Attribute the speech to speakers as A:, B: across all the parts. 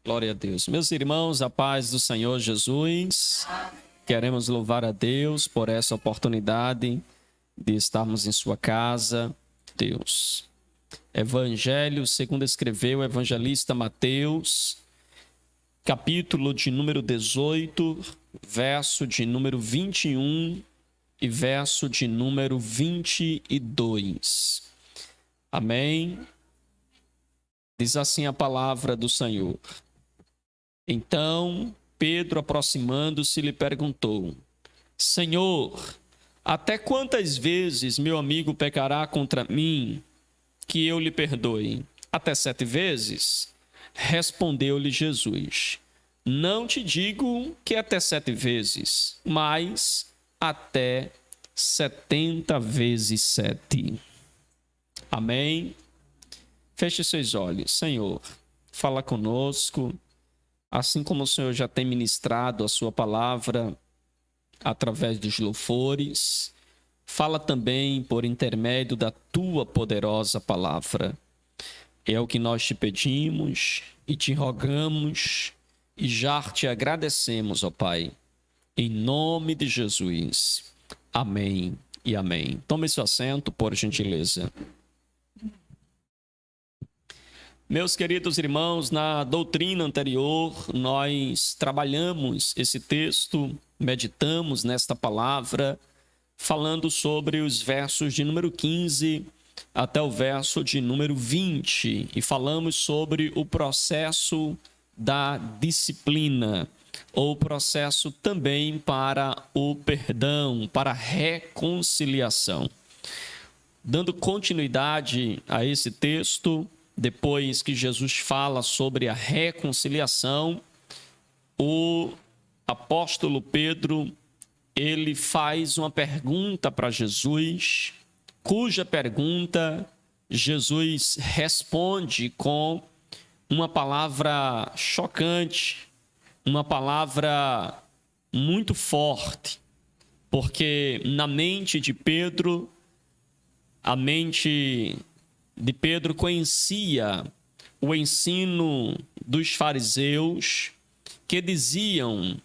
A: Glória a Deus. Meus irmãos, a paz do Senhor Jesus. Queremos louvar a Deus por essa oportunidade de estarmos em sua casa. Deus. Evangelho, segundo escreveu o evangelista Mateus, capítulo de número 18, verso de número 21 e verso de número 22. Amém? Diz assim a palavra do Senhor. Então, Pedro, aproximando-se, lhe perguntou: Senhor, até quantas vezes meu amigo pecará contra mim, que eu lhe perdoe? Até 7 vezes? Respondeu-lhe Jesus: Não te digo que até 7 vezes, mas até 70 vezes 7. Amém? Feche seus olhos. Senhor, fala conosco. Assim como o Senhor já tem ministrado a sua palavra através dos louvores, fala também por intermédio da tua poderosa palavra. É o que nós te pedimos e te rogamos e já te agradecemos, ó Pai, em nome de Jesus. Amém e amém. Tome seu assento, por gentileza. Meus queridos irmãos, na doutrina anterior, nós trabalhamos esse texto, meditamos nesta palavra, falando sobre os versos de número 15 até o verso de número 20, e falamos sobre o processo da disciplina, ou processo também para o perdão, para a reconciliação. Dando continuidade a esse texto, depois que Jesus fala sobre a reconciliação, o apóstolo Pedro, ele faz uma pergunta para Jesus, cuja pergunta Jesus responde com uma palavra chocante, uma palavra muito forte, porque na mente de Pedro, a mente de Pedro conhecia o ensino dos fariseus, que diziam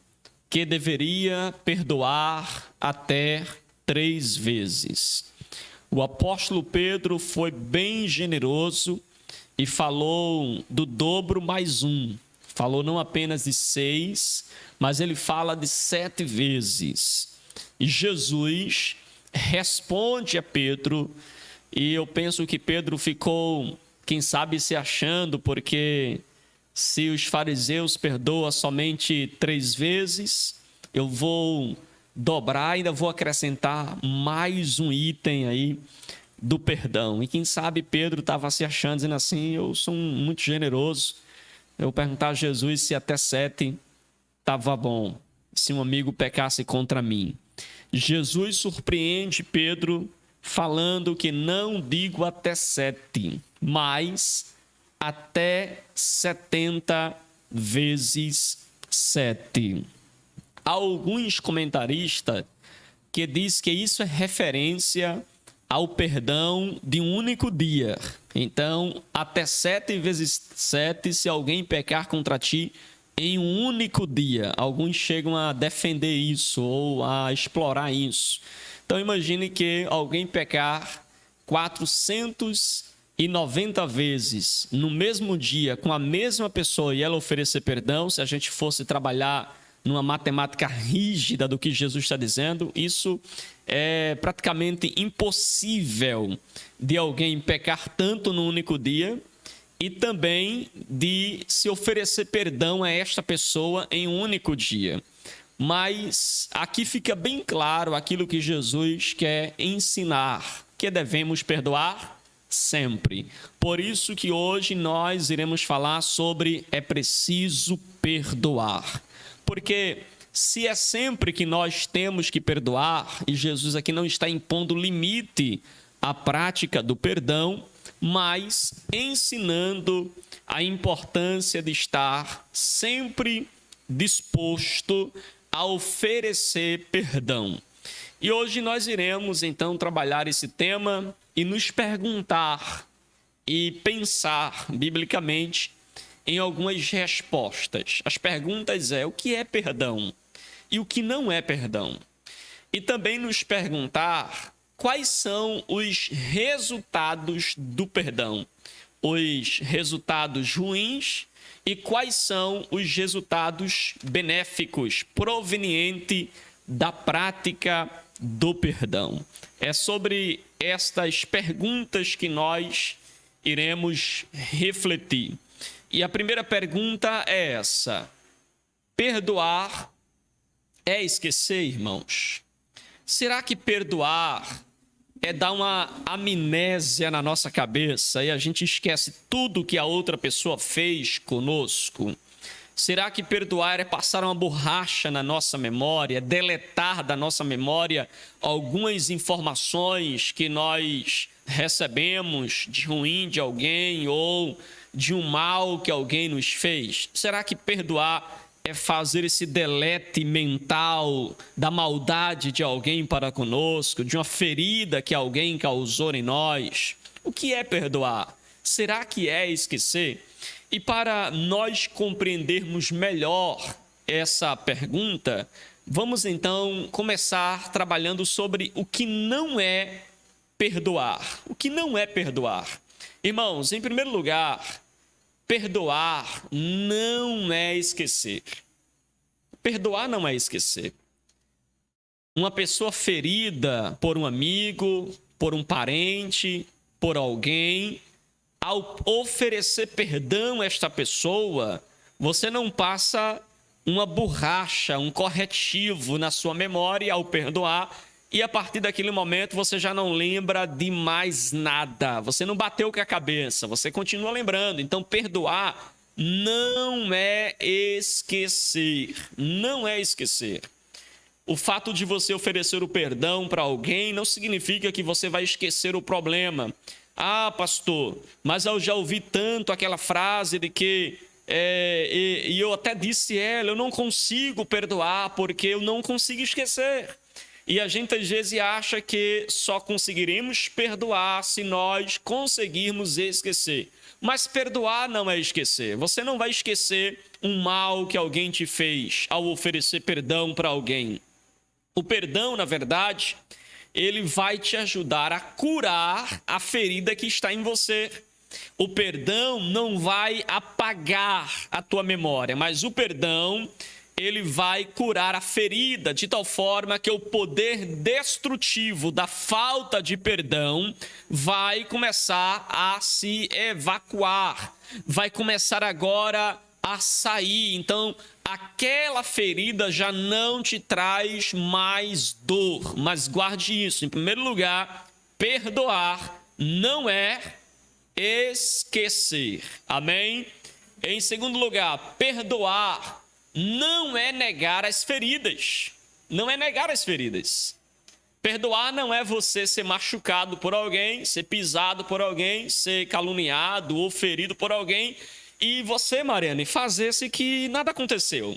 A: que deveria perdoar até 3 vezes. O apóstolo Pedro foi bem generoso e falou do dobro mais 1. Falou não apenas de 6, mas ele fala de 7 vezes. E Jesus responde a Pedro. E eu penso que Pedro ficou, quem sabe, se achando, porque se os fariseus perdoam somente 3 vezes, eu vou dobrar, ainda vou acrescentar mais um item aí do perdão. E quem sabe Pedro estava se achando, dizendo assim: eu sou muito generoso. Eu perguntar a Jesus se até 7 estava bom, se um amigo pecasse contra mim. Jesus surpreende Pedro falando que não digo até 7, mas até 70 vezes 7. Há alguns comentaristas que dizem que isso é referência ao perdão de um único dia. Então, até 7 vezes 7, se alguém pecar contra ti em um único dia. Alguns chegam a defender isso ou a explorar isso. Então, imagine que alguém pecar 490 vezes no mesmo dia com a mesma pessoa e ela oferecer perdão. Se a gente fosse trabalhar numa matemática rígida do que Jesus está dizendo, isso é praticamente impossível de alguém pecar tanto num único dia e também de se oferecer perdão a esta pessoa em um único dia. Mas aqui fica bem claro aquilo que Jesus quer ensinar, que devemos perdoar sempre. Por isso que hoje nós iremos falar sobre é preciso perdoar. Porque se é sempre que nós temos que perdoar, e Jesus aqui não está impondo limite à prática do perdão, mas ensinando a importância de estar sempre disposto a oferecer perdão. E hoje nós iremos então trabalhar esse tema e nos perguntar e pensar biblicamente em algumas respostas. As perguntas o que é perdão e o que não é perdão. E também nos perguntar quais são os resultados do perdão, os resultados ruins e quais são os resultados benéficos provenientes da prática do perdão. É sobre estas perguntas que nós iremos refletir. E a primeira pergunta é essa: perdoar é esquecer, irmãos? Será que perdoar é dar uma amnésia na nossa cabeça e a gente esquece tudo que a outra pessoa fez conosco? Será que perdoar é passar uma borracha na nossa memória, deletar da nossa memória algumas informações que nós recebemos de ruim de alguém ou de um mal que alguém nos fez? Será que perdoar é fazer esse delete mental da maldade de alguém para conosco, de uma ferida que alguém causou em nós? O que é perdoar? Será que é esquecer? E para nós compreendermos melhor essa pergunta, vamos então começar trabalhando sobre o que não é perdoar. O que não é perdoar? Irmãos, em primeiro lugar, perdoar não é esquecer. Perdoar não é esquecer. Uma pessoa ferida por um amigo, por um parente, por alguém, ao oferecer perdão a esta pessoa, você não passa uma borracha, um corretivo na sua memória ao perdoar, e a partir daquele momento você já não lembra de mais nada. Você não bateu com a cabeça, você continua lembrando. Então, perdoar não é esquecer. Não é esquecer. O fato de você oferecer o perdão para alguém não significa que você vai esquecer o problema. Ah, pastor, mas eu já ouvi tanto aquela frase de que... e eu até disse ela, eu não consigo perdoar porque eu não consigo esquecer. E a gente às vezes acha que só conseguiremos perdoar se nós conseguirmos esquecer. Mas perdoar não é esquecer. Você não vai esquecer um mal que alguém te fez ao oferecer perdão para alguém. O perdão, na verdade, ele vai te ajudar a curar a ferida que está em você. O perdão não vai apagar a tua memória, mas o perdão... ele vai curar a ferida de tal forma que o poder destrutivo da falta de perdão vai começar a se evacuar, vai começar agora a sair. Então, aquela ferida já não te traz mais dor, mas guarde isso. Em primeiro lugar, perdoar não é esquecer. Amém? Em segundo lugar, perdoar não é negar as feridas. Não é negar as feridas. Perdoar não é você ser machucado por alguém, ser pisado por alguém, ser caluniado ou ferido por alguém e você, Mariane, fazer-se que nada aconteceu.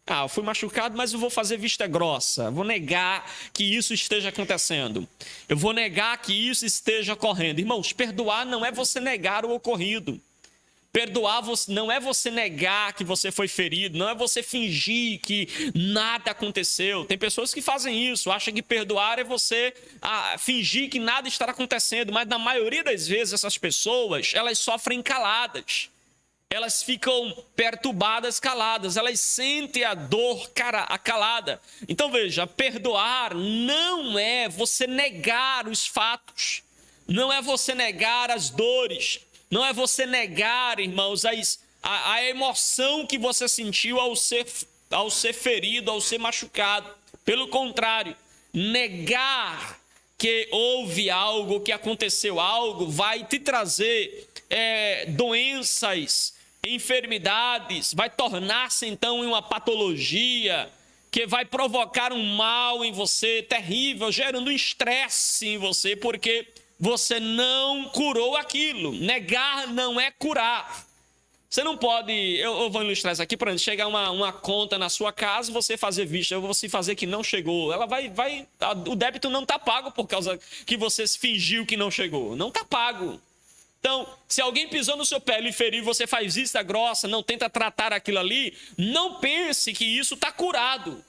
A: Ah, eu fui machucado, mas eu vou fazer vista grossa. Vou negar que isso esteja acontecendo. Eu vou negar que isso esteja ocorrendo. Irmãos, perdoar não é você negar o ocorrido. Perdoar não é você negar que você foi ferido, não é você fingir que nada aconteceu. Tem pessoas que fazem isso, acham que perdoar é você fingir que nada está acontecendo, mas na maioria das vezes essas pessoas, elas sofrem caladas. Elas ficam perturbadas caladas, elas sentem a dor calada. Então veja, perdoar não é você negar os fatos, não é você negar as dores, não é você negar, irmãos, a emoção que você sentiu ao ser ferido, ao ser machucado. Pelo contrário, negar que houve algo, que aconteceu algo, vai te trazer doenças, enfermidades, vai tornar-se então em uma patologia que vai provocar um mal em você terrível, gerando um estresse em você, porque você não curou aquilo. Negar não é curar. Você não pode... Eu vou ilustrar isso aqui para chegar uma conta na sua casa, você fazer vista, você fazer que não chegou. Ela o débito não está pago por causa que você fingiu que não chegou. Não está pago. Então, se alguém pisou no seu pé e lhe feriu, você faz vista grossa, não tenta tratar aquilo ali, não pense que isso está curado.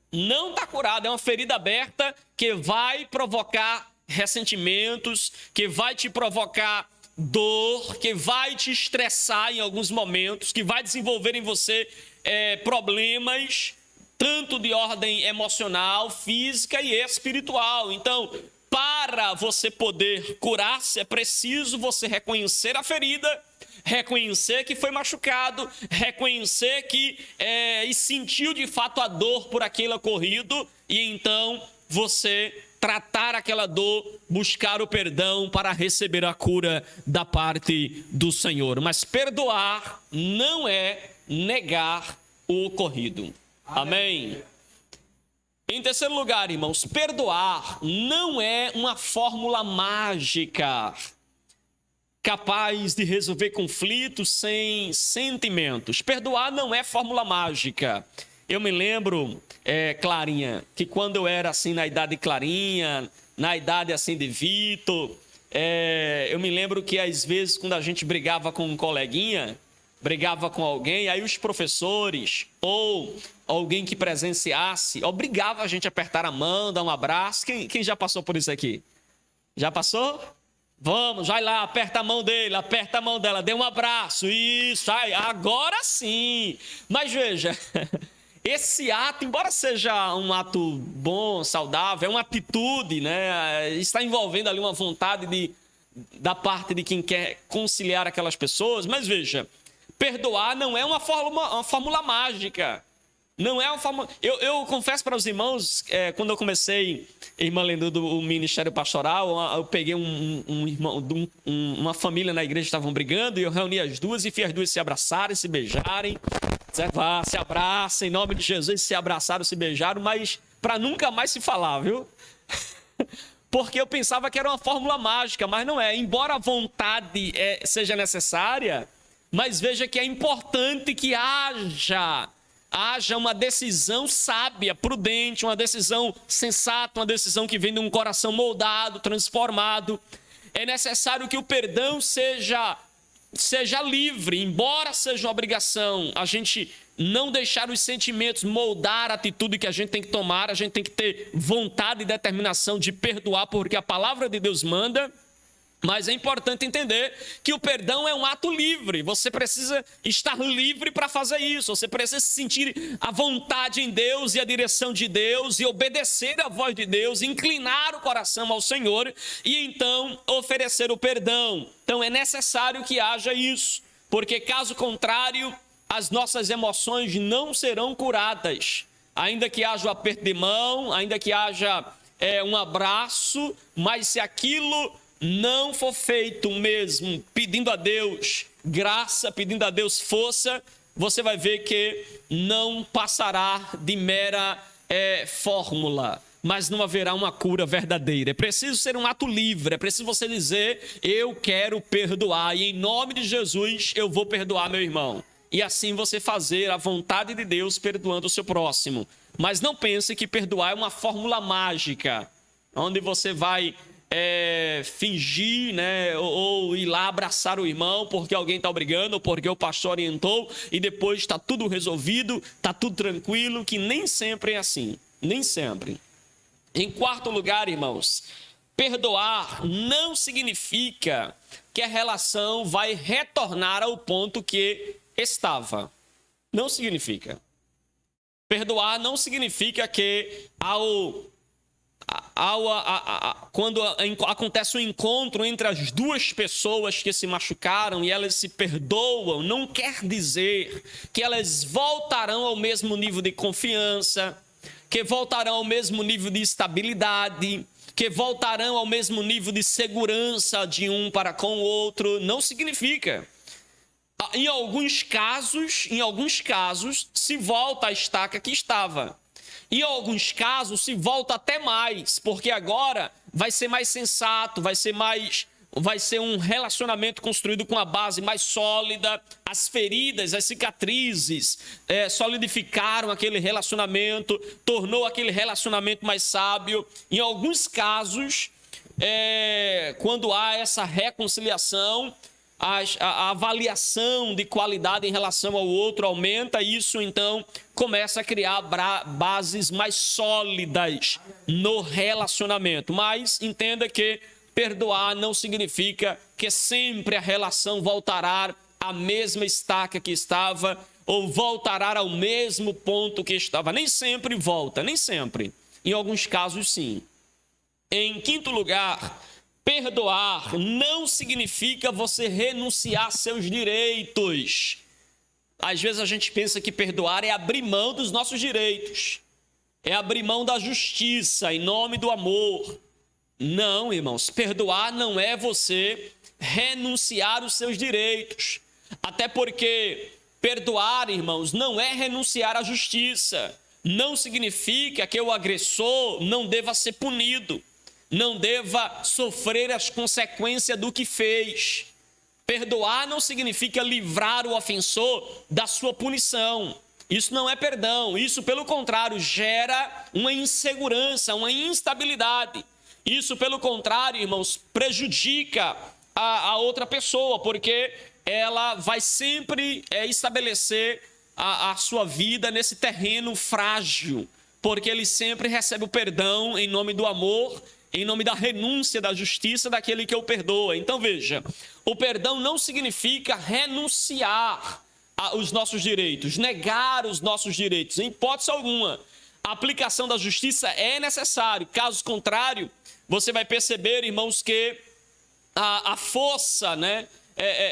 A: Não está curado, é uma ferida aberta que vai provocar ressentimentos, que vai te provocar dor, que vai te estressar em alguns momentos, que vai desenvolver em você problemas, tanto de ordem emocional, física e espiritual. Então, para você poder curar-se, é preciso você reconhecer a ferida, reconhecer que foi machucado, reconhecer que e sentiu de fato a dor por aquele ocorrido, e então você tratar aquela dor, buscar o perdão para receber a cura da parte do Senhor. Mas perdoar não é negar o ocorrido. Amém? Em terceiro lugar, irmãos, perdoar não é uma fórmula mágica capaz de resolver conflitos sem sentimentos. Perdoar não é fórmula mágica. Eu me lembro, Clarinha, que quando eu era assim na idade de Clarinha, na idade assim de Vitor, eu me lembro que às vezes quando a gente brigava com um coleguinha, brigava com alguém, aí os professores ou alguém que presenciasse obrigava a gente a apertar a mão, dar um abraço. Quem já passou por isso aqui? Já passou? Vamos, vai lá, aperta a mão dele, aperta a mão dela, dê um abraço, isso, aí, agora sim. Mas veja, esse ato, embora seja um ato bom, saudável, é uma atitude, né? Está envolvendo ali uma vontade da parte de quem quer conciliar aquelas pessoas, mas veja, perdoar não é uma fórmula mágica. Não é uma fórmula... Eu confesso para os irmãos, quando eu comecei, irmã Lendu, o ministério pastoral, eu peguei uma família na igreja que estavam brigando, e eu reuni as duas e fiz as duas se abraçarem, se beijarem. Se abraçam, em nome de Jesus, se abraçaram, se beijaram, mas para nunca mais se falar, viu? Porque eu pensava que era uma fórmula mágica, mas não é. Embora a vontade seja necessária, mas veja que é importante que haja uma decisão sábia, prudente, uma decisão sensata, uma decisão que vem de um coração moldado, transformado. É necessário que o perdão seja livre, embora seja uma obrigação, a gente não deixar os sentimentos moldar a atitude que a gente tem que tomar, a gente tem que ter vontade e determinação de perdoar, porque a palavra de Deus manda. Mas é importante entender que o perdão é um ato livre. Você precisa estar livre para fazer isso. Você precisa sentir a vontade em Deus e a direção de Deus e obedecer à voz de Deus, inclinar o coração ao Senhor e então oferecer o perdão. Então é necessário que haja isso, porque caso contrário, as nossas emoções não serão curadas. Ainda que haja o aperto de mão, ainda que haja um abraço, mas se aquilo não for feito mesmo pedindo a Deus graça, pedindo a Deus força, você vai ver que não passará de mera fórmula, mas não haverá uma cura verdadeira. É preciso ser um ato livre, é preciso você dizer: eu quero perdoar e em nome de Jesus eu vou perdoar meu irmão. E assim você fazer a vontade de Deus perdoando o seu próximo. Mas não pense que perdoar é uma fórmula mágica, onde você vai fingir, né, ou ir lá abraçar o irmão porque alguém está brigando, ou porque o pastor orientou, e depois está tudo resolvido, está tudo tranquilo, que nem sempre é assim, nem sempre. Em quarto lugar, irmãos, perdoar não significa que a relação vai retornar ao ponto que estava. Não significa. Perdoar não significa que quando acontece um encontro entre as duas pessoas que se machucaram e elas se perdoam, não quer dizer que elas voltarão ao mesmo nível de confiança, que voltarão ao mesmo nível de estabilidade, que voltarão ao mesmo nível de segurança de um para com o outro. Não significa. Em alguns casos, se volta à estaca que estava. Em alguns casos, se volta até mais, porque agora vai ser mais sensato, vai ser um relacionamento construído com a base mais sólida. As feridas, as cicatrizes solidificaram aquele relacionamento, tornou aquele relacionamento mais sábio. Em alguns casos, quando há essa reconciliação, a avaliação de qualidade em relação ao outro aumenta, e isso então começa a criar bases mais sólidas no relacionamento. Mas entenda que perdoar não significa que sempre a relação voltará à mesma estaca que estava, ou voltará ao mesmo ponto que estava. Nem sempre volta, nem sempre. Em alguns casos, sim. Em quinto lugar, perdoar não significa você renunciar seus direitos. Às vezes a gente pensa que perdoar é abrir mão dos nossos direitos, é abrir mão da justiça em nome do amor. Não, irmãos, perdoar não é você renunciar os seus direitos. Até porque perdoar, irmãos, não é renunciar à justiça. Não significa que o agressor não deva ser punido, não deva sofrer as consequências do que fez. Perdoar não significa livrar o ofensor da sua punição. Isso não é perdão. Isso, pelo contrário, gera uma insegurança, uma instabilidade. Isso, pelo contrário, irmãos, prejudica a outra pessoa, porque ela vai sempre estabelecer a sua vida nesse terreno frágil, porque ele sempre recebe o perdão em nome do amor, em nome da renúncia, da justiça daquele que o perdoa. Então veja, o perdão não significa renunciar aos nossos direitos, negar os nossos direitos, em hipótese alguma. A aplicação da justiça é necessário, caso contrário, você vai perceber, irmãos, que a força, né?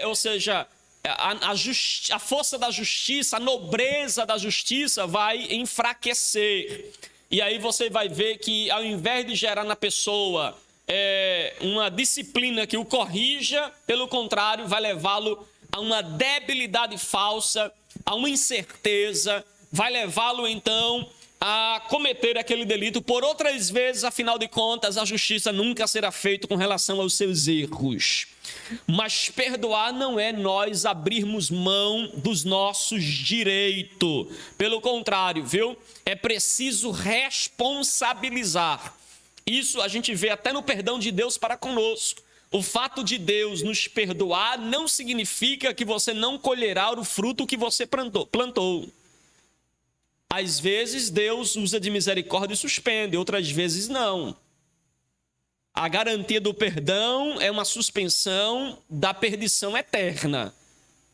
A: Ou seja, a força da justiça, a nobreza da justiça vai enfraquecer. E aí você vai ver que, ao invés de gerar na pessoa uma disciplina que o corrija, pelo contrário, vai levá-lo a uma debilidade falsa, a uma incerteza, vai levá-lo então a cometer aquele delito por outras vezes. Afinal de contas, a justiça nunca será feita com relação aos seus erros. Mas perdoar não é nós abrirmos mão dos nossos direitos. Pelo contrário, viu? É preciso responsabilizar. Isso a gente vê até no perdão de Deus para conosco. O fato de Deus nos perdoar não significa que você não colherá o fruto que você plantou. Às vezes Deus usa de misericórdia e suspende, outras vezes não. A garantia do perdão é uma suspensão da perdição eterna,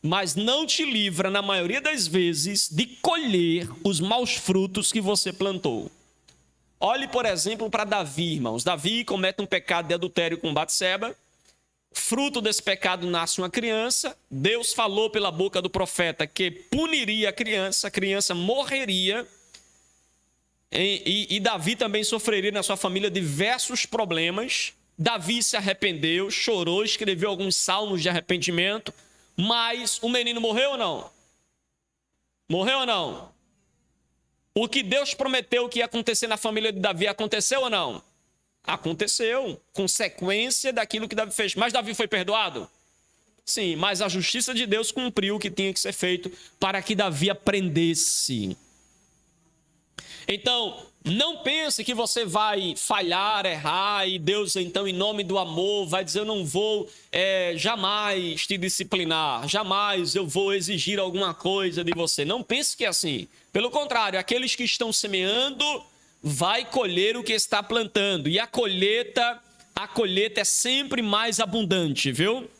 A: mas não te livra, na maioria das vezes, de colher os maus frutos que você plantou. Olhe, por exemplo, para Davi, irmãos. Davi comete um pecado de adultério com Batseba. Fruto desse pecado nasce uma criança. Deus falou pela boca do profeta que puniria a criança morreria. E Davi também sofreria na sua família diversos problemas. Davi se arrependeu, chorou, escreveu alguns salmos de arrependimento. Mas o menino morreu ou não? Morreu ou não? O que Deus prometeu que ia acontecer na família de Davi aconteceu ou não? Aconteceu, consequência daquilo que Davi fez. Mas Davi foi perdoado? Sim, mas a justiça de Deus cumpriu o que tinha que ser feito para que Davi aprendesse. Então, não pense que você vai falhar, errar, e Deus, então, em nome do amor, vai dizer: eu não vou jamais te disciplinar, jamais eu vou exigir alguma coisa de você. Não pense que é assim. Pelo contrário, aqueles que estão semeando vai colher o que está plantando. E a colheita é sempre mais abundante, viu?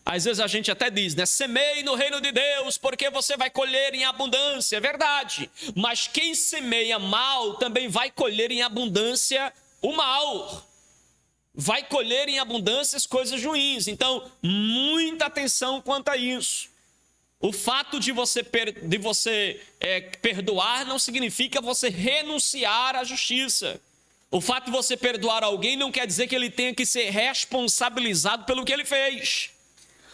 A: Às vezes a gente até diz, né? Semeie no reino de Deus, porque você vai colher em abundância. É verdade. Mas quem semeia mal também vai colher em abundância o mal. Vai colher em abundância as coisas ruins. Então, muita atenção quanto a isso. O fato de você perdoar não significa você renunciar à justiça. O fato de você perdoar alguém não quer dizer que ele tenha que ser responsabilizado pelo que ele fez.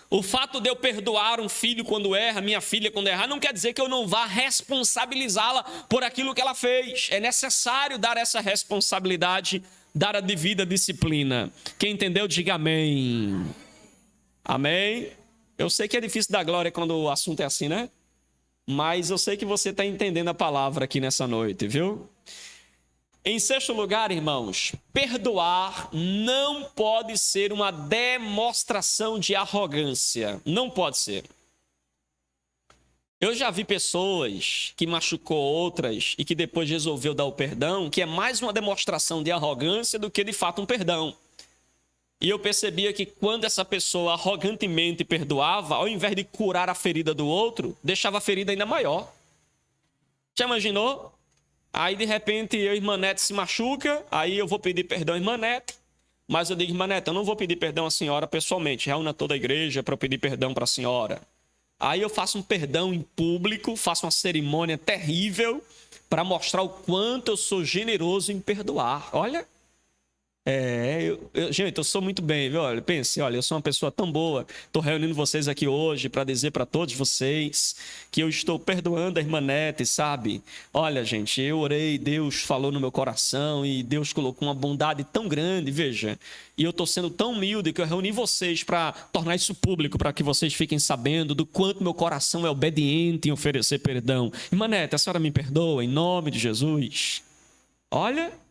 A: O fato de eu perdoar um filho quando erra, minha filha quando errar, não quer dizer que eu não vá responsabilizá-la por aquilo que ela fez. É necessário dar essa responsabilidade, dar a devida disciplina. Quem entendeu, diga amém. Amém? Eu sei que é difícil dar glória quando o assunto é assim, né? Mas eu sei que você está entendendo a palavra aqui nessa noite, viu? Em sexto lugar, irmãos, perdoar não pode ser uma demonstração de arrogância. Não pode ser. Eu já vi pessoas que machucou outras e que depois resolveu dar o perdão, que é mais uma demonstração de arrogância do que de fato um perdão. E eu percebia que quando essa pessoa arrogantemente perdoava, ao invés de curar a ferida do outro, deixava a ferida ainda maior. Já imaginou? Aí, de repente, eu e irmã Nete se machuca, aí eu vou pedir perdão à irmã Nete, mas eu digo, irmã Nete, eu não vou pedir perdão à senhora pessoalmente, reúna toda a igreja para eu pedir perdão para a senhora. Aí eu faço um perdão em público, faço uma cerimônia terrível para mostrar o quanto eu sou generoso em perdoar. Olha, gente, eu sou muito bem, viu? Olha, pense, olha, eu sou uma pessoa tão boa. Estou reunindo vocês aqui hoje para dizer para todos vocês que eu estou perdoando a irmã Nete, sabe? Olha, gente, eu orei, Deus falou no meu coração e Deus colocou uma bondade tão grande, veja. E eu estou sendo tão humilde que eu reuni vocês para tornar isso público, para que vocês fiquem sabendo do quanto meu coração é obediente em oferecer perdão. Irmã Nete, a senhora me perdoa em nome de Jesus. Olha,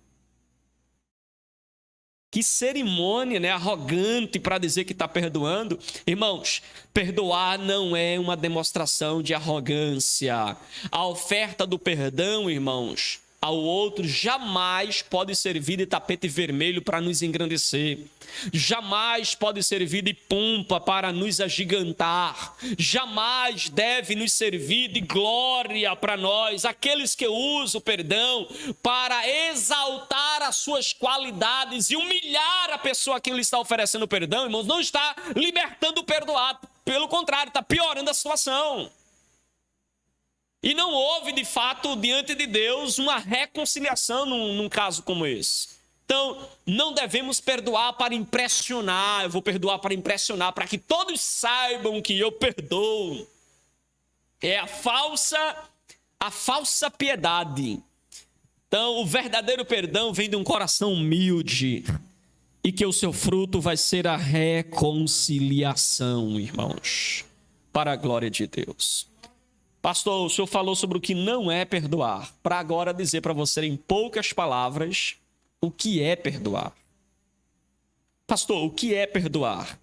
A: que cerimônia, né? Arrogante para dizer que está perdoando. Irmãos, perdoar não é uma demonstração de arrogância. A oferta do perdão, irmãos, ao outro jamais pode servir de tapete vermelho para nos engrandecer. Jamais pode servir de pompa para nos agigantar. Jamais deve nos servir de glória para nós, aqueles que usam o perdão para exaltar as suas qualidades e humilhar a pessoa a quem lhe está oferecendo perdão, irmãos, não está libertando o perdoado. Pelo contrário, está piorando a situação. E não houve, de fato, diante de Deus, uma reconciliação num caso como esse. Então, não devemos perdoar para impressionar. Eu vou perdoar para impressionar, para que todos saibam que eu perdoo. É a falsa piedade. Então, o verdadeiro perdão vem de um coração humilde. E que o seu fruto vai ser a reconciliação, irmãos. Para a glória de Deus. Pastor, o senhor falou sobre o que não é perdoar. Para agora dizer para você em poucas palavras o que é perdoar. Pastor, o que é perdoar?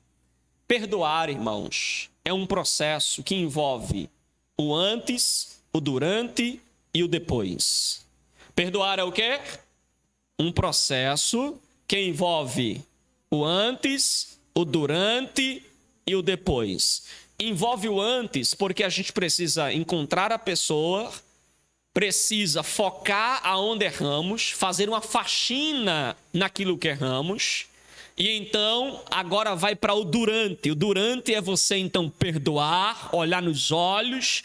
A: Perdoar, irmãos, é um processo que envolve o antes, o durante e o depois. Perdoar é o quê? Um processo que envolve o antes, o durante e o depois. Envolve o antes, porque a gente precisa encontrar a pessoa, precisa focar aonde erramos, fazer uma faxina naquilo que erramos, e então agora vai para o durante. O durante é você então perdoar, olhar nos olhos,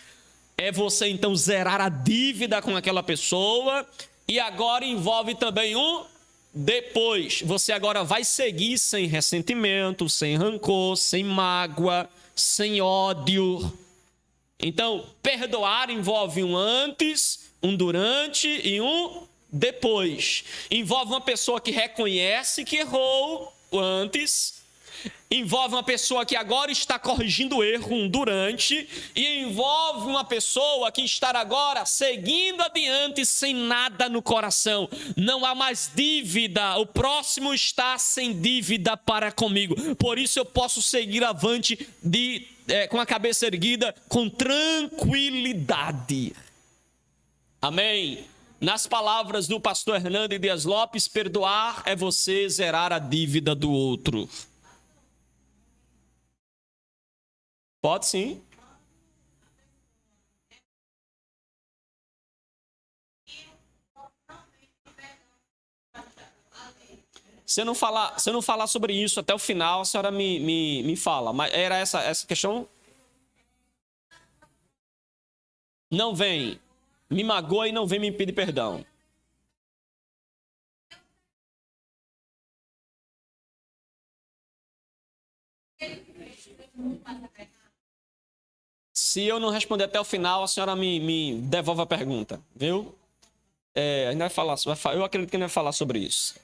A: é você então zerar a dívida com aquela pessoa, e agora envolve também o depois. Você agora vai seguir sem ressentimento, sem rancor, sem mágoa, sem ódio. Então, perdoar envolve um antes, um durante e um depois. Envolve uma pessoa que reconhece que errou antes, envolve uma pessoa que agora está corrigindo o erro, um durante, e envolve uma pessoa que está agora seguindo adiante sem nada no coração. Não há mais dívida, o próximo está sem dívida para comigo. Por isso eu posso seguir avante com a cabeça erguida, com tranquilidade. Amém? Nas palavras do pastor Hernando Dias Lopes, perdoar é você zerar a dívida do outro. Pode sim. Se eu não falar sobre isso até o final, a senhora me fala. Mas era essa questão? Não vem, me magoa e não vem me pedir perdão. Se eu não responder até o final, a senhora me devolve a pergunta, viu? A gente vai falar, eu acredito que a gente vai falar sobre isso.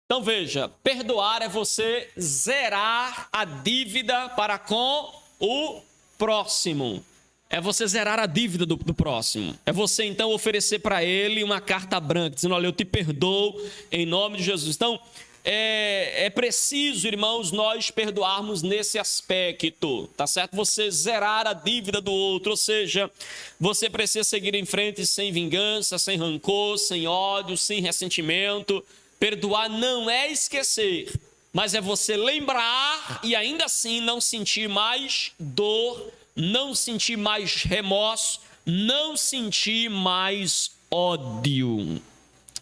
A: Então veja, perdoar é você zerar a dívida para com o próximo. É você zerar a dívida do próximo. É você, então, oferecer para ele uma carta branca, dizendo, olha, eu te perdoo em nome de Jesus. Então, é preciso, irmãos, nós perdoarmos nesse aspecto, tá certo? Você zerar a dívida do outro, ou seja, você precisa seguir em frente sem vingança, sem rancor, sem ódio, sem ressentimento. Perdoar não é esquecer, mas é você lembrar e ainda assim não sentir mais dor, não sentir mais remorso, não sentir mais ódio.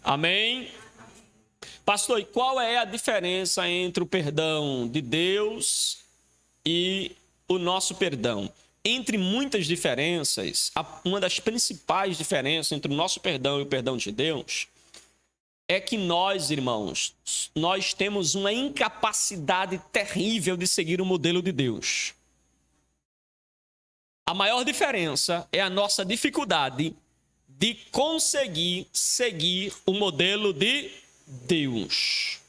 A: Amém? Pastor, e qual é a diferença entre o perdão de Deus e o nosso perdão? Entre muitas diferenças, uma das principais diferenças entre o nosso perdão e o perdão de Deus é que nós, irmãos, nós temos uma incapacidade terrível de seguir o modelo de Deus. A maior diferença é a nossa dificuldade de conseguir seguir o modelo de Deus.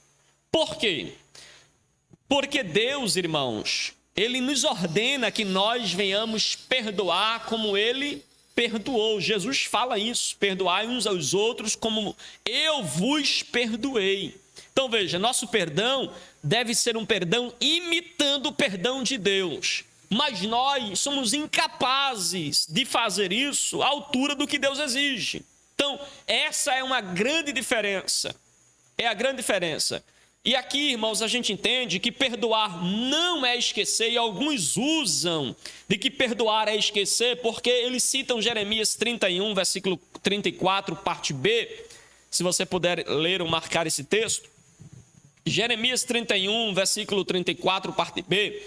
A: Por quê? Porque Deus, irmãos, Ele nos ordena que nós venhamos perdoar como Ele perdoou. Jesus fala isso, perdoai uns aos outros como eu vos perdoei. Então veja, nosso perdão deve ser um perdão imitando o perdão de Deus. Mas nós somos incapazes de fazer isso à altura do que Deus exige. Então, essa é uma grande diferença. É a grande diferença. E aqui, irmãos, a gente entende que perdoar não é esquecer, e alguns usam de que perdoar é esquecer, porque eles citam Jeremias 31, versículo 34, parte B. Se você puder ler ou marcar esse texto. Jeremias 31, versículo 34, parte B.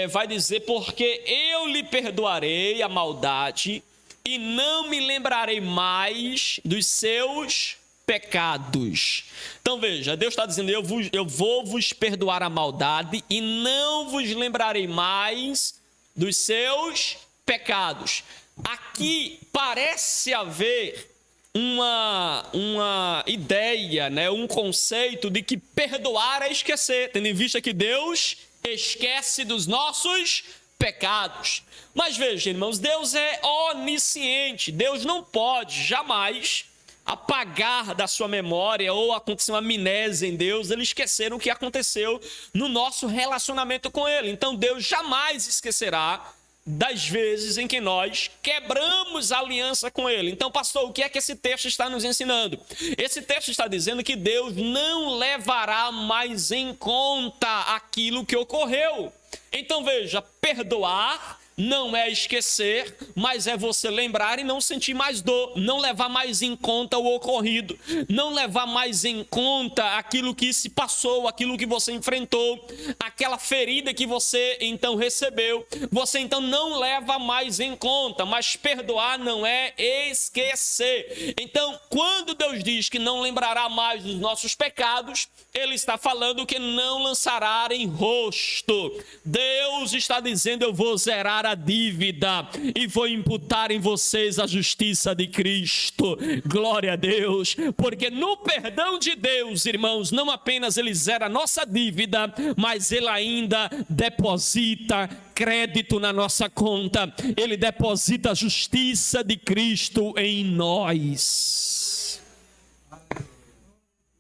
A: Vai dizer, porque eu lhe perdoarei a maldade e não me lembrarei mais dos seus pecados. Então veja, Deus está dizendo, eu vou vos perdoar a maldade e não vos lembrarei mais dos seus pecados. Aqui parece haver uma ideia, né, um conceito de que perdoar é esquecer, tendo em vista que Deus esquece dos nossos pecados. Mas veja, irmãos, Deus é onisciente. Deus não pode jamais apagar da sua memória ou acontecer uma amnésia em Deus, ele esquecer o que aconteceu no nosso relacionamento com Ele. Então Deus jamais esquecerá das vezes em que nós quebramos a aliança com Ele. Então, pastor, o que é que esse texto está nos ensinando? Esse texto está dizendo que Deus não levará mais em conta aquilo que ocorreu. Então, veja, perdoar não é esquecer, mas é você lembrar e não sentir mais dor, não levar mais em conta o ocorrido, não levar mais em conta aquilo que se passou, aquilo que você enfrentou, aquela ferida que você então recebeu, você então não leva mais em conta, mas perdoar não é esquecer. Então, quando Deus diz que não lembrará mais dos nossos pecados, Ele está falando que não lançará em rosto. Deus está dizendo, eu vou zerar a dívida e vou imputar em vocês a justiça de Cristo. Glória a Deus, porque no perdão de Deus, irmãos, não apenas Ele zera a nossa dívida, mas Ele ainda deposita crédito na nossa conta. Ele deposita a justiça de Cristo em nós.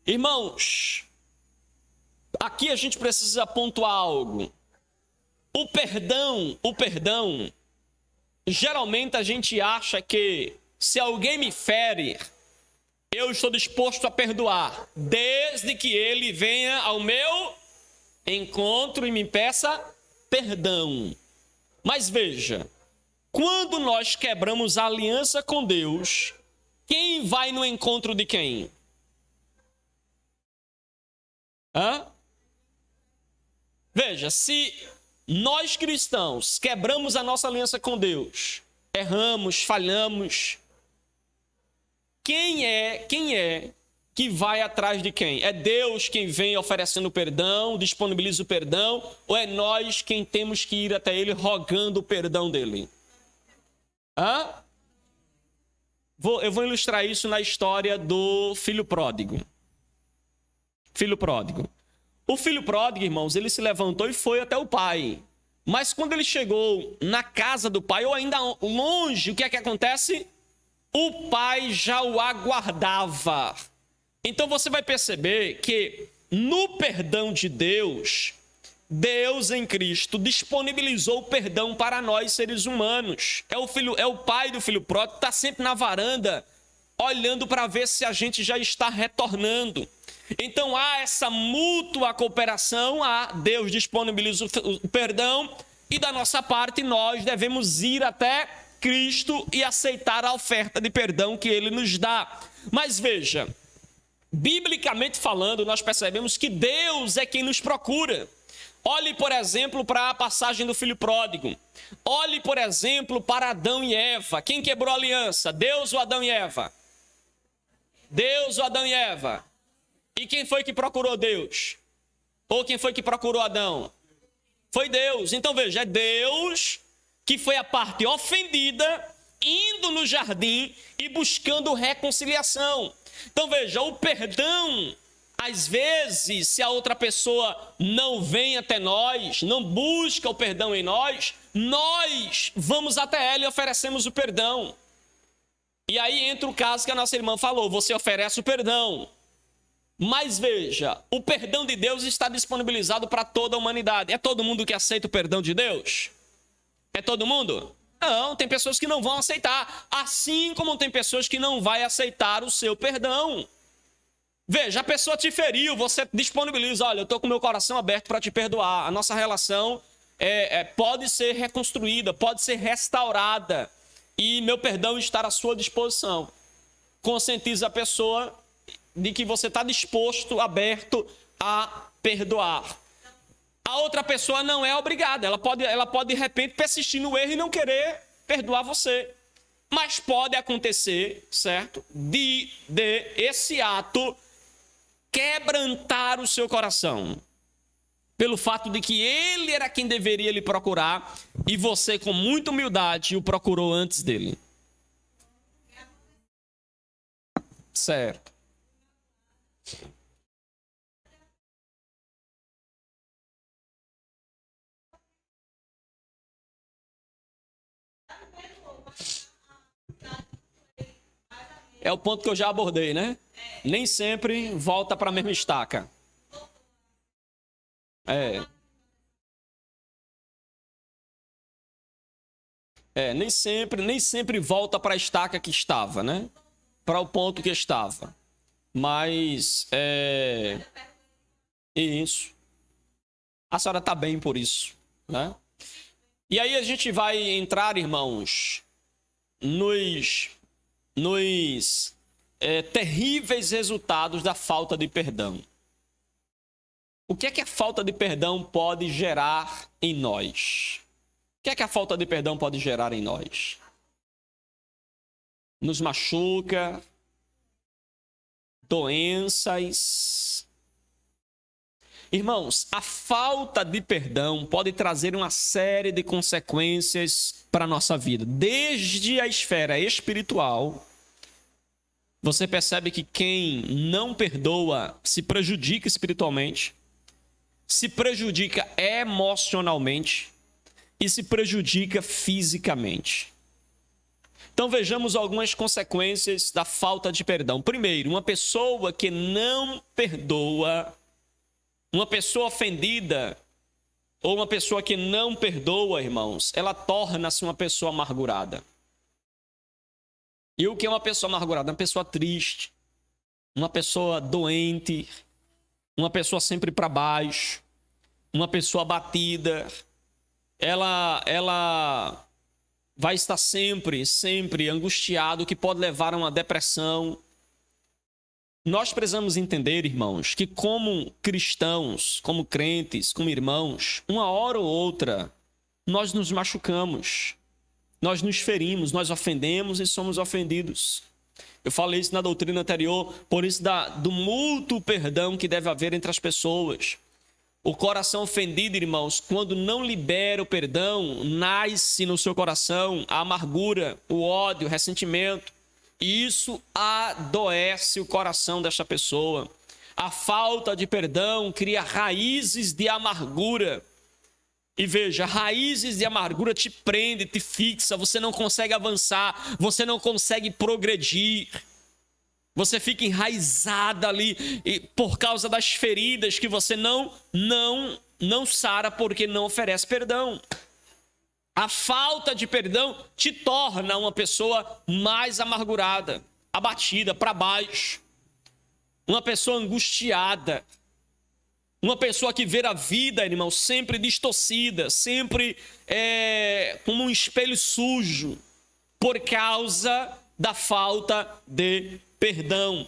A: Irmãos, aqui a gente precisa pontuar algo. O perdão, geralmente a gente acha que se alguém me fere, eu estou disposto a perdoar, desde que ele venha ao meu encontro e me peça perdão. Mas veja, quando nós quebramos a aliança com Deus, quem vai no encontro de quem? Veja, se nós cristãos quebramos a nossa aliança com Deus, erramos, falhamos, quem é que vai atrás de quem? É Deus quem vem oferecendo perdão, disponibiliza o perdão, ou é nós quem temos que ir até Ele rogando o perdão dEle? Eu vou ilustrar isso na história do filho pródigo. O filho pródigo, irmãos, ele se levantou e foi até o pai. Mas quando ele chegou na casa do pai, ou ainda longe, o que é que acontece? O pai já o aguardava. Então você vai perceber que no perdão de Deus, Deus em Cristo disponibilizou o perdão para nós seres humanos. É o pai do filho pródigo que está sempre na varanda, olhando para ver se a gente já está retornando. Então há essa mútua cooperação, Deus disponibiliza o perdão, e da nossa parte nós devemos ir até Cristo e aceitar a oferta de perdão que ele nos dá. Mas veja, biblicamente falando, nós percebemos que Deus é quem nos procura. Olhe, por exemplo, para a passagem do filho pródigo. Olhe, por exemplo, para Adão e Eva. Quem quebrou a aliança? Deus ou Adão e Eva? Deus ou Adão e Eva? E quem foi que procurou Deus? Ou quem foi que procurou Adão? Foi Deus. Então veja, é Deus que foi a parte ofendida, indo no jardim e buscando reconciliação. Então veja, o perdão, às vezes, se a outra pessoa não vem até nós, não busca o perdão em nós, nós vamos até ela e oferecemos o perdão. E aí entra o caso que a nossa irmã falou, você oferece o perdão. Mas veja, o perdão de Deus está disponibilizado para toda a humanidade. É todo mundo que aceita o perdão de Deus? É todo mundo? Não, tem pessoas que não vão aceitar. Assim como tem pessoas que não vão aceitar o seu perdão. Veja, a pessoa te feriu, você disponibiliza, olha, eu estou com meu coração aberto para te perdoar. A nossa relação pode ser reconstruída, pode ser restaurada. E meu perdão está à sua disposição. Conscientiza a pessoa de que você está disposto, aberto a perdoar. A outra pessoa não é obrigada, ela pode de repente persistir no erro e não querer perdoar você. Mas pode acontecer, certo? De esse ato quebrantar o seu coração. Pelo fato de que ele era quem deveria lhe procurar e você, com muita humildade, o procurou antes dele. Certo. É o ponto que eu já abordei, né? Nem sempre volta para a mesma estaca. Nem sempre volta para a estaca que estava, né? Para o ponto que estava. Mas, isso. A senhora está bem por isso, né? E aí a gente vai entrar, irmãos, nos terríveis resultados da falta de perdão. O que é que a falta de perdão pode gerar em nós? O que é que a falta de perdão pode gerar em nós? Nos machuca, doenças. Irmãos, a falta de perdão pode trazer uma série de consequências para a nossa vida. Desde a esfera espiritual, você percebe que quem não perdoa se prejudica espiritualmente, se prejudica emocionalmente e se prejudica fisicamente. Então vejamos algumas consequências da falta de perdão. Primeiro, uma pessoa que não perdoa, uma pessoa ofendida ou uma pessoa que não perdoa, irmãos, ela torna-se uma pessoa amargurada. E o que é uma pessoa amargurada? Uma pessoa triste, uma pessoa doente, uma pessoa sempre para baixo, uma pessoa abatida. Ela vai estar sempre angustiado, o que pode levar a uma depressão. Nós precisamos entender, irmãos, que como cristãos, como crentes, como irmãos, uma hora ou outra, nós nos machucamos, nós nos ferimos, nós ofendemos e somos ofendidos. Eu falei isso na doutrina anterior, por isso do mútuo perdão que deve haver entre as pessoas. O coração ofendido, irmãos, quando não libera o perdão, nasce no seu coração a amargura, o ódio, o ressentimento. E isso adoece o coração desta pessoa. A falta de perdão cria raízes de amargura. E veja, raízes de amargura te prendem, te fixa, você não consegue avançar, você não consegue progredir. Você fica enraizada ali e por causa das feridas que você não sara porque não oferece perdão. A falta de perdão te torna uma pessoa mais amargurada, abatida, para baixo. Uma pessoa angustiada. Uma pessoa que vê a vida, irmão, sempre distorcida, sempre como um espelho sujo, por causa da falta de perdão.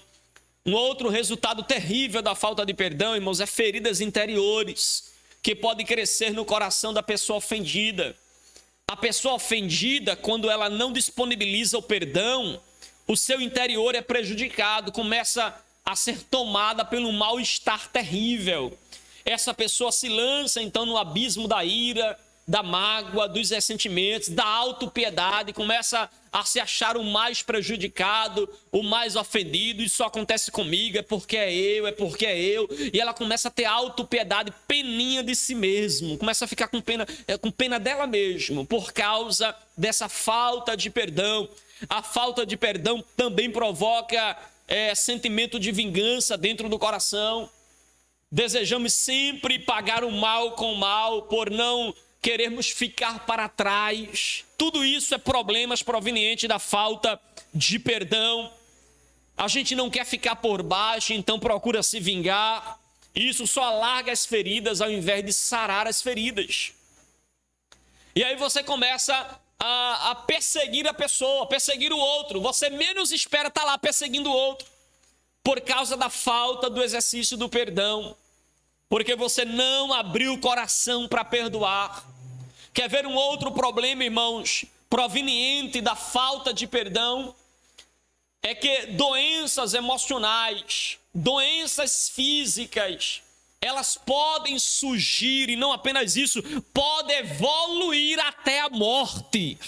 A: Um outro resultado terrível da falta de perdão, irmãos, é feridas interiores, que podem crescer no coração da pessoa ofendida. A pessoa ofendida, quando ela não disponibiliza o perdão, o seu interior é prejudicado, começa a ser tomada pelo mal-estar terrível. Essa pessoa se lança então no abismo da ira, da mágoa, dos ressentimentos, da autopiedade, começa a se achar o mais prejudicado, o mais ofendido. Isso acontece comigo, é porque é eu. E ela começa a ter autopiedade, peninha de si mesmo, começa a ficar com pena dela mesmo, por causa dessa falta de perdão. A falta de perdão também provoca sentimento de vingança dentro do coração. Desejamos sempre pagar o mal com o mal, por não queremos ficar para trás. Tudo isso é problemas provenientes da falta de perdão. A gente não quer ficar por baixo, então procura se vingar. Isso só alarga as feridas ao invés de sarar as feridas. E aí você começa a perseguir a pessoa, perseguir o outro. Você menos espera estar lá perseguindo o outro, por causa da falta do exercício do perdão. Porque você não abriu o coração para perdoar. Quer ver um outro problema, irmãos, proveniente da falta de perdão? É que doenças emocionais, doenças físicas, elas podem surgir, e não apenas isso, podem evoluir até a morte.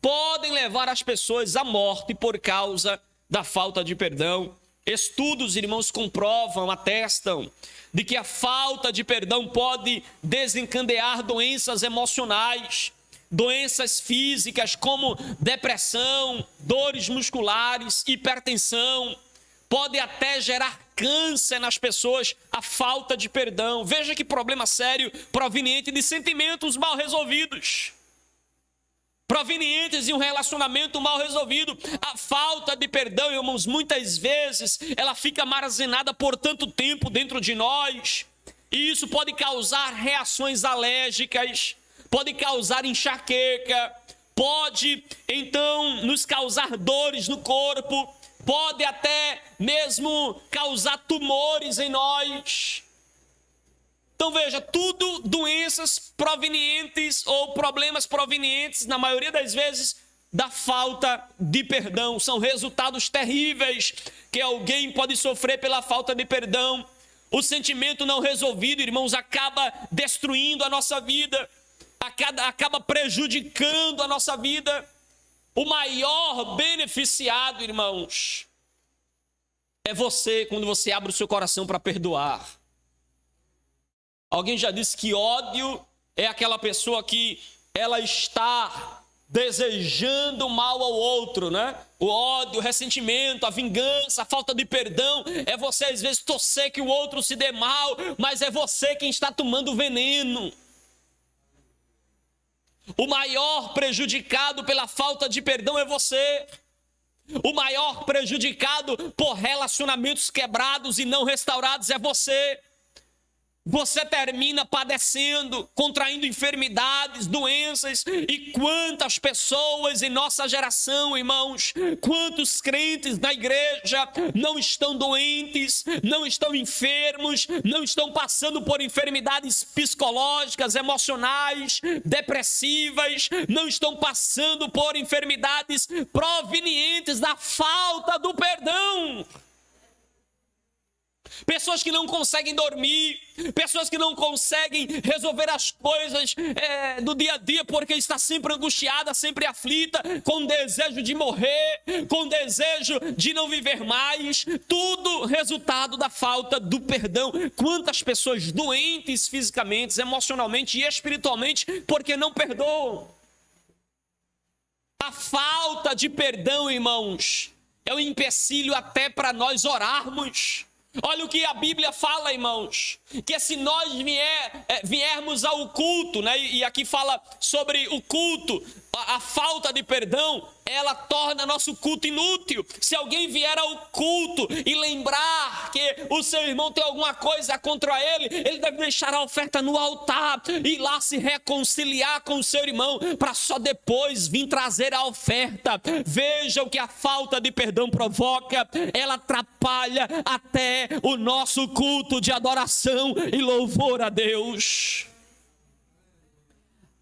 A: Podem levar as pessoas à morte por causa da falta de perdão. Estudos, irmãos, comprovam, atestam de que a falta de perdão pode desencadear doenças emocionais, doenças físicas como depressão, dores musculares, hipertensão. Pode até gerar câncer nas pessoas, a falta de perdão. Veja que problema sério proveniente de sentimentos mal resolvidos, provenientes de um relacionamento mal resolvido. A falta de perdão, irmãos, muitas vezes ela fica armazenada por tanto tempo dentro de nós, e isso pode causar reações alérgicas, pode causar enxaqueca, pode então nos causar dores no corpo, pode até mesmo causar tumores em nós. Então veja, tudo doenças provenientes ou problemas provenientes, na maioria das vezes, da falta de perdão. São resultados terríveis que alguém pode sofrer pela falta de perdão. O sentimento não resolvido, irmãos, acaba destruindo a nossa vida, acaba prejudicando a nossa vida. O maior beneficiado, irmãos, é você, quando você abre o seu coração para perdoar. Alguém já disse que ódio é aquela pessoa que ela está desejando mal ao outro, né? O ódio, o ressentimento, a vingança, a falta de perdão é você às vezes torcer que o outro se dê mal, mas é você quem está tomando veneno. O maior prejudicado pela falta de perdão é você. O maior prejudicado por relacionamentos quebrados e não restaurados é você. Você termina padecendo, contraindo enfermidades, doenças. E quantas pessoas em nossa geração, irmãos, quantos crentes na igreja não estão doentes, não estão enfermos, não estão passando por enfermidades psicológicas, emocionais, depressivas, não estão passando por enfermidades provenientes da falta do perdão. pessoas que não conseguem dormir, pessoas que não conseguem resolver as coisas do dia a dia porque está sempre angustiada, sempre aflita, com desejo de morrer, com desejo de não viver mais, tudo resultado da falta do perdão. Quantas pessoas doentes fisicamente, emocionalmente e espiritualmente porque não perdoam. A falta de perdão, irmãos, é um empecilho até para nós orarmos. Olha o que a Bíblia fala, irmãos, que se nós viermos ao culto, né? E aqui fala sobre o culto, a falta de perdão, ela torna nosso culto inútil. Se alguém vier ao culto e lembrar que o seu irmão tem alguma coisa contra ele, ele deve deixar a oferta no altar e lá se reconciliar com o seu irmão, para só depois vir trazer a oferta. Veja o que a falta de perdão provoca, ela atrapalha até o nosso culto de adoração e louvor a Deus.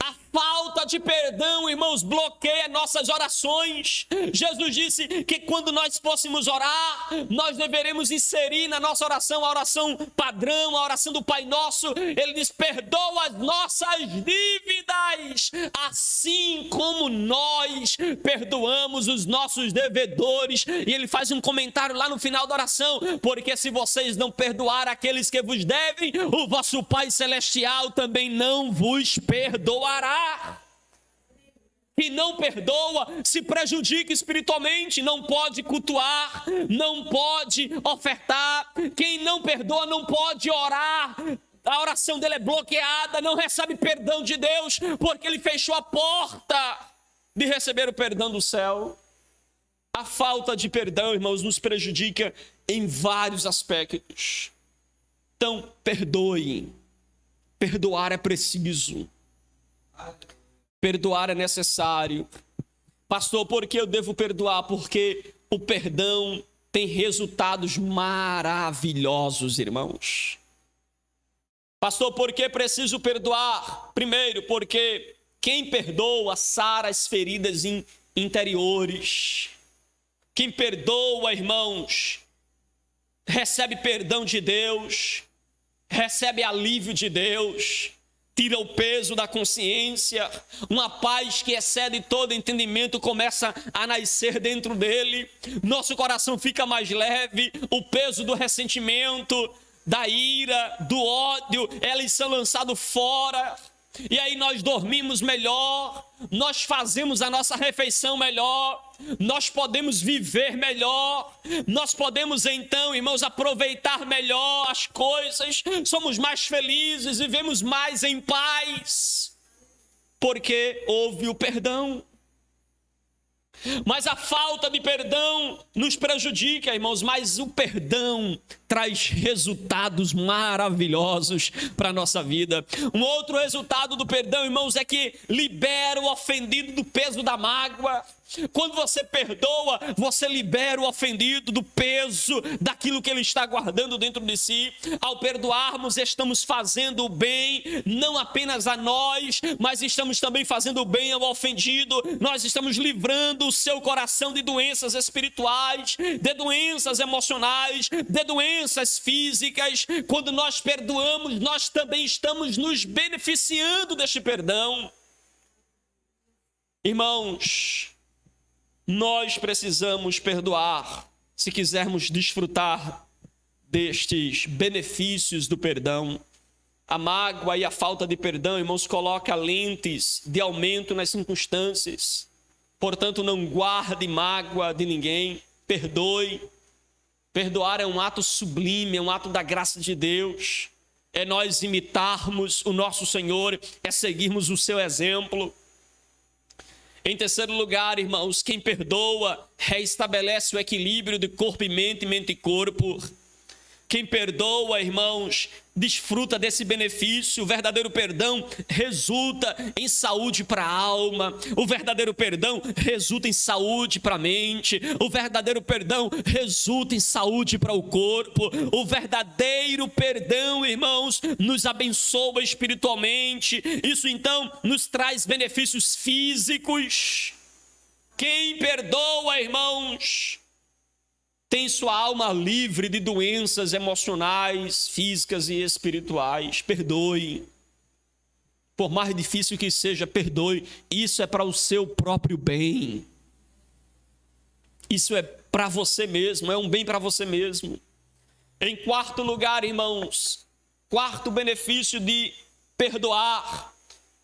A: A falta de perdão, irmãos, bloqueia nossas orações. Jesus disse que quando nós fôssemos orar, nós deveremos inserir na nossa oração a oração padrão, a oração do Pai Nosso. Ele diz: perdoa as nossas dívidas, assim como nós perdoamos os nossos devedores. E ele faz um comentário lá no final da oração: porque se vocês não perdoar aqueles que vos devem, o vosso Pai Celestial também não vos perdoará. E não perdoa, se prejudica espiritualmente, não pode cultuar, não pode ofertar. Quem não perdoa não pode orar, a oração dele é bloqueada, não recebe perdão de Deus, porque ele fechou a porta de receber o perdão do céu. A falta de perdão, irmãos, nos prejudica em vários aspectos. Então, perdoe. Perdoar é preciso. Perdoar é necessário. Pastor, por que eu devo perdoar? Porque o perdão tem resultados maravilhosos, irmãos. Pastor, por que preciso perdoar? Primeiro, porque quem perdoa sara as feridas interiores. Quem perdoa, irmãos, recebe perdão de Deus, recebe alívio de Deus, tira o peso da consciência, uma paz que excede todo entendimento começa a nascer dentro dele, nosso coração fica mais leve, o peso do ressentimento, da ira, do ódio, eles são lançados fora, e aí nós dormimos melhor, nós fazemos a nossa refeição melhor, nós podemos viver melhor, nós podemos então, irmãos, aproveitar melhor as coisas, somos mais felizes, vivemos mais em paz, porque houve o perdão. Mas a falta de perdão nos prejudica, irmãos, mas o perdão traz resultados maravilhosos para a nossa vida. Um outro resultado do perdão, irmãos, é que libera o ofendido do peso da mágoa. Quando você perdoa, você libera o ofendido do peso daquilo que ele está guardando dentro de si. Ao perdoarmos, estamos fazendo o bem, não apenas a nós, mas estamos também fazendo o bem ao ofendido. Nós estamos livrando o seu coração de doenças espirituais, de doenças emocionais, de doenças físicas. Quando nós perdoamos, nós também estamos nos beneficiando deste perdão. Irmãos, nós precisamos perdoar se quisermos desfrutar destes benefícios do perdão. A mágoa e a falta de perdão, irmãos, coloca lentes de aumento nas circunstâncias. Portanto, não guarde mágoa de ninguém, perdoe. Perdoar é um ato sublime, é um ato da graça de Deus. É nós imitarmos o nosso Senhor, é seguirmos o seu exemplo. Em terceiro lugar, irmãos, quem perdoa reestabelece o equilíbrio de corpo e mente e corpo. Quem perdoa, irmãos, desfruta desse benefício. O verdadeiro perdão resulta em saúde para a alma. O verdadeiro perdão resulta em saúde para a mente. O verdadeiro perdão resulta em saúde para o corpo. O verdadeiro perdão, irmãos, nos abençoa espiritualmente. Isso então nos traz benefícios físicos. Quem perdoa, irmãos, tem sua alma livre de doenças emocionais, físicas e espirituais. Perdoe. Por mais difícil que seja, perdoe. Isso é para o seu próprio bem. Isso é para você mesmo, é um bem para você mesmo. Em quarto lugar, irmãos, quarto benefício de perdoar.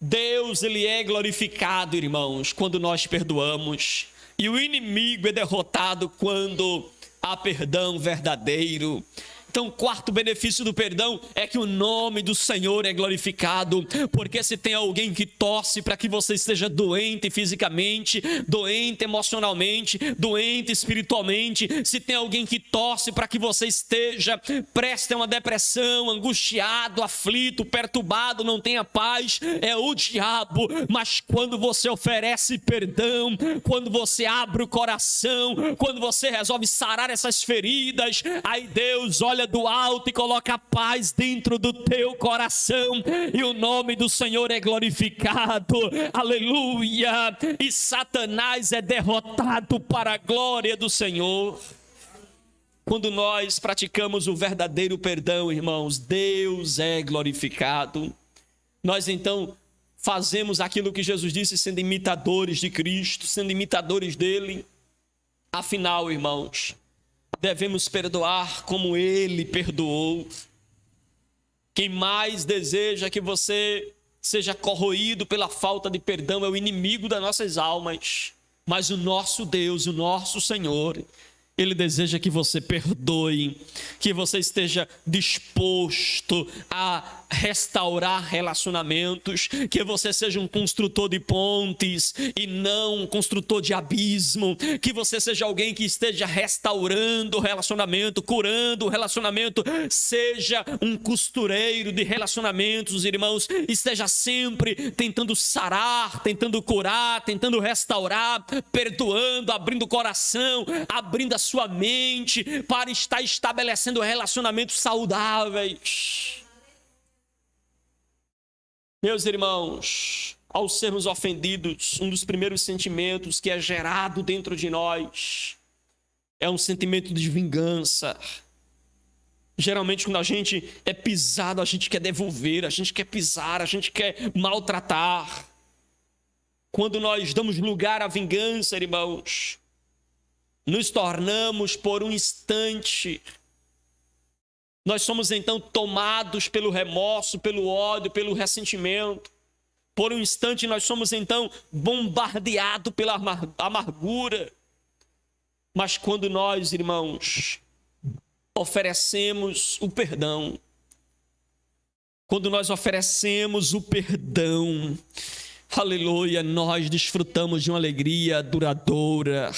A: Deus, ele é glorificado, irmãos, quando nós perdoamos. E o inimigo é derrotado quando há perdão verdadeiro. Então, o quarto benefício do perdão é que o nome do Senhor é glorificado, porque se tem alguém que torce para que você esteja doente fisicamente, doente emocionalmente, doente espiritualmente, se tem alguém que torce para que você esteja prestes a uma depressão, angustiado, aflito, perturbado, não tenha paz, é o diabo. Mas quando você oferece perdão, quando você abre o coração, quando você resolve sarar essas feridas, aí Deus olha do alto e coloca paz dentro do teu coração, e o nome do Senhor é glorificado, aleluia, e Satanás é derrotado para a glória do Senhor. Quando nós praticamos o verdadeiro perdão, irmãos, Deus é glorificado. Nós então fazemos aquilo que Jesus disse, sendo imitadores de Cristo, sendo imitadores dele. Afinal, irmãos, devemos perdoar como ele perdoou. Quem mais deseja que você seja corroído pela falta de perdão é o inimigo das nossas almas. Mas o nosso Deus, o nosso Senhor, ele deseja que você perdoe, que você esteja disposto a restaurar relacionamentos, que você seja um construtor de pontes e não um construtor de abismo, que você seja alguém que esteja restaurando o relacionamento, curando o relacionamento, seja um costureiro de relacionamentos, irmãos, esteja sempre tentando sarar, tentando curar, tentando restaurar, perdoando, abrindo o coração, abrindo a sua mente para estar estabelecendo relacionamentos saudáveis. Meus irmãos, ao sermos ofendidos, um dos primeiros sentimentos que é gerado dentro de nós é um sentimento de vingança. Geralmente, quando a gente é pisado, a gente quer devolver, a gente quer pisar, a gente quer maltratar. Quando nós damos lugar à vingança, irmãos, nos tornamos por um instante. Nós somos então tomados pelo remorso, pelo ódio, pelo ressentimento. Por um instante nós somos então bombardeados pela amargura. Mas quando nós, irmãos, oferecemos o perdão, quando nós oferecemos o perdão, aleluia, nós desfrutamos de uma alegria duradoura.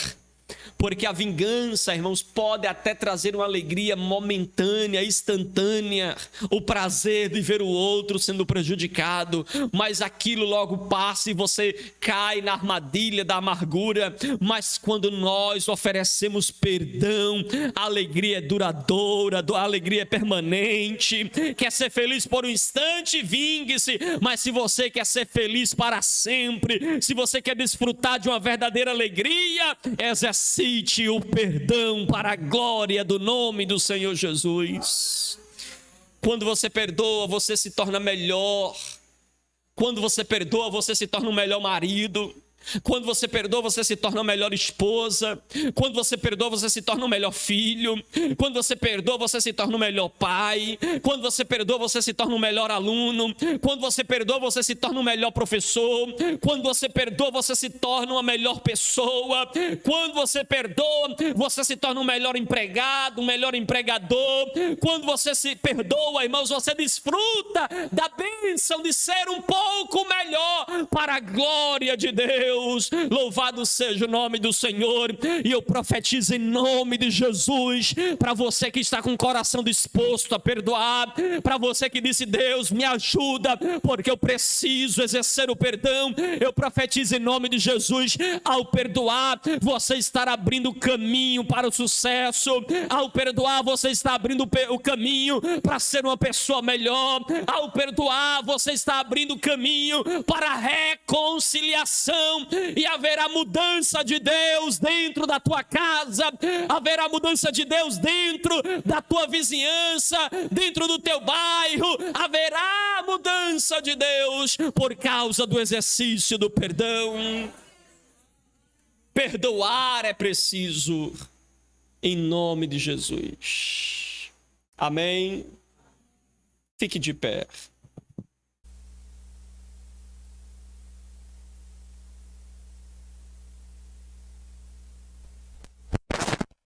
A: Porque a vingança, irmãos, pode até trazer uma alegria momentânea, instantânea, o prazer de ver o outro sendo prejudicado, mas aquilo logo passa e você cai na armadilha da amargura. Mas quando nós oferecemos perdão, a alegria é duradoura, a alegria é permanente. Quer ser feliz por um instante? Vingue-se, mas se você quer ser feliz para sempre, se você quer desfrutar de uma verdadeira alegria, exercite o perdão para a glória do nome do Senhor Jesus. Quando você perdoa, você se torna melhor. Quando você perdoa, você se torna um melhor marido. Quando você perdoa, você se torna uma melhor esposa. Quando você perdoa, você se torna um melhor filho. Quando você perdoa, você se torna um melhor pai. Quando você perdoa, você se torna um melhor aluno. Quando você perdoa, você se torna um melhor professor. Quando você perdoa, você se torna uma melhor pessoa. Quando você perdoa, você se torna um melhor empregado, um melhor empregador. Quando você se perdoa, irmãos, você desfruta da bênção de ser um pouco melhor para a glória de Deus. Louvado seja o nome do Senhor. E eu profetizo em nome de Jesus para você que está com o coração disposto a perdoar, para você que disse: Deus, me ajuda porque eu preciso exercer o perdão. Eu profetizo em nome de Jesus, ao perdoar você estará abrindo o caminho para o sucesso. Ao perdoar você está abrindo o caminho para ser uma pessoa melhor. Ao perdoar você está abrindo o caminho para a reconciliação perdão, e haverá mudança de Deus dentro da tua casa, haverá mudança de Deus dentro da tua vizinhança, dentro do teu bairro, haverá mudança de Deus por causa do exercício do perdão. Perdoar é preciso, em nome de Jesus. Amém. Fique de pé.